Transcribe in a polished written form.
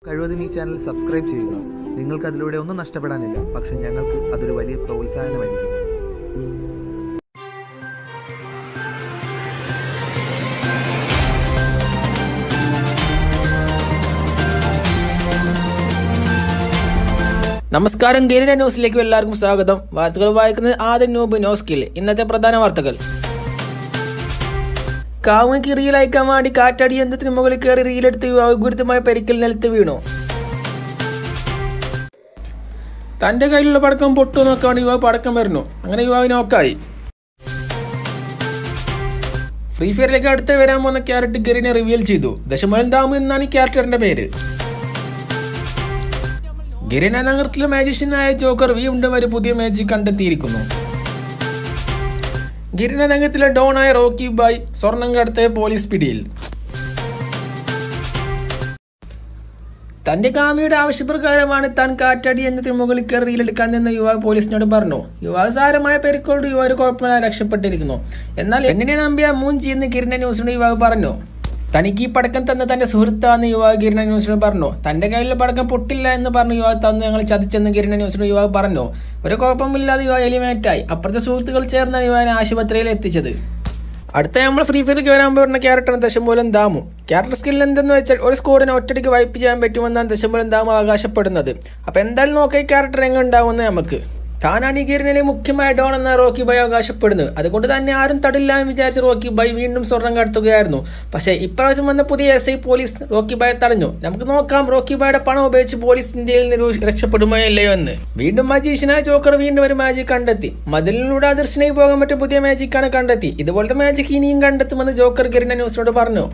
കഴിവതും ഈ channel subscribe ചെയ്യുക. നിങ്ങൾക്ക് അതിലൂടെ ഒന്നും നഷ്ടപ്പെടാനില്ല, പക്ഷേ ഞങ്ങൾക്ക് അതൊരു വലിയ പ്രോത്സാഹനമായിരിക്കും. നമസ്കാരം, ഗരീന ന്യൂസിലേക്ക് എല്ലാവർക്കും സ്വാഗതം. വാർത്തകൾ വായിക്കുന്നത് ആദ്യം നൂബ് നോസ്കിൽ. ഇന്നത്തെ പ്രധാന വാർത്തകൾ: കാമുകിക്ക് റീൽ അയക്കാൻ വേണ്ടി കാറ്റാടി യന്ത്രത്തിന് മുകളിൽ കയറി റീലെടുത്ത് യുവാവ് ഗുരുതരമായ പരിക്കിൽ നിലത്ത് വീണു. തന്റെ കയ്യിലുള്ള പടക്കം പൊട്ടു നോക്കാൻ യുവാവ് പടക്കം വരുന്നു. അങ്ങനെ യുവാവ് നോക്കായി. ഫ്രീ ഫയറിലേക്ക് അടുത്ത് വരാൻ പോകുന്ന ക്യാരക്ടർ ഗരീന റിവീൽ ചെയ്തു. ദശമൂലം ദാമു എന്നാണ് ഈ ക്യാരക്ടറിന്റെ പേര്. ഗരീന നഗരത്തിലെ മാജിഷ്യനായ ജോക്കർ വീണ്ടും ഒരു പുതിയ മാജിക് കണ്ടെത്തിയിരിക്കുന്നു. ഗരീന നഗരത്തിലെ ഡോണായ റോക്കി ബായ് സ്വർണം കടത്തിയ പോലീസ് പിടിയിൽ. തന്റെ കാമിയുടെ ആവശ്യപ്രകാരമാണ് താൻ കാറ്റാടി യന്ത്രത്തിന് മുകളിൽ കയറി റീലെടുക്കാൻ നിന്ന് യുവാവ് പോലീസിനോട് പറഞ്ഞു. യുവാവ് സാരമായ പരിക്കോട് യുവാവ് കുഴപ്പമില്ലാതെ രക്ഷപ്പെട്ടിരിക്കുന്നു. എന്നാൽ എന്നെ നമ്പിയ മൂഞ്ചി എന്ന് ഗരീന ന്യൂസിനോട് യുവാവ് പറഞ്ഞു. തനിക്ക് ഈ പടക്കം തന്ന തന്റെ സുഹൃത്താന്ന് യുവാവ് ഗരീന ന്യൂസിനോട് പറഞ്ഞു. തന്റെ കയ്യിലെ പടക്കം പൊട്ടില്ല എന്ന് പറഞ്ഞു യുവാവ് തന്നു ഞങ്ങൾ ചതിച്ചെന്ന് ഗരീന ന്യൂസിനോട് യുവാവ് പറഞ്ഞു. ഒരു കുഴപ്പമില്ലാതെ യുവാവ് എലിമേറ്റായി. അപ്പുറത്തെ സുഹൃത്തുക്കൾ ചേർന്നാണ് യുവാവിനെ ആശുപത്രിയിൽ എത്തിച്ചത്. അടുത്ത നമ്മൾ ഫ്രീ ഫയറിലേക്ക് വരാൻ പോകുന്ന ക്യാരക്ടറാണ് ദശമൂലം ദാമു. ക്യാരക്ടർ സ്കിൽ എന്തെന്ന് വെച്ചാൽ ഒരു സ്കോഡിനെ ഒറ്റയ്ക്ക് വൈപ്പ് ചെയ്യാൻ പറ്റുമെന്നാണ് ദശമൂലം ദാമു അവകാശപ്പെടുന്നത്. അപ്പോൾ എന്തായാലും നോക്കാം ഈ ക്യാരക്ടർ എങ്ങനെ ഉണ്ടാവുമെന്ന് നമുക്ക്. താനാണ് ഈ ഗരീനയിലെ മുഖ്യമായ ഡോൺ എന്ന റോക്കി ബൈ അവകാശപ്പെടുന്നത്. അതുകൊണ്ട് തന്നെ ആരും തടില്ല എന്ന് വിചാരിച്ച് റോക്കി ബൈ വീണ്ടും സ്വർണം കടത്തുകയായിരുന്നു. പക്ഷേ ഇപ്രാവശ്യം വന്ന പുതിയ SI പോലീസ് റോക്കി ബൈയെ തടഞ്ഞു. നമുക്ക് നോക്കാം റോക്കി ബൈയുടെ പണം ഉപയോഗിച്ച് പോലീസ് ഇന്ത്യയിൽ നിന്ന് രക്ഷപ്പെടുമോ ഇല്ലയോ എന്ന്. വീണ്ടും മജീഷ്യനായ ജോക്കർ വീണ്ടും ഒരു മാജിക് കണ്ടെത്തി. മതിലിലൂടെ അദർശനായി പോകാൻ പറ്റിയ പുതിയ മാജിക്കാണ് കണ്ടെത്തി. ഇതുപോലത്തെ മാജിക് ഇനിയും കണ്ടെത്തുമെന്ന് ജോക്കർ ഗരീന ന്യൂസിനോട് പറഞ്ഞു.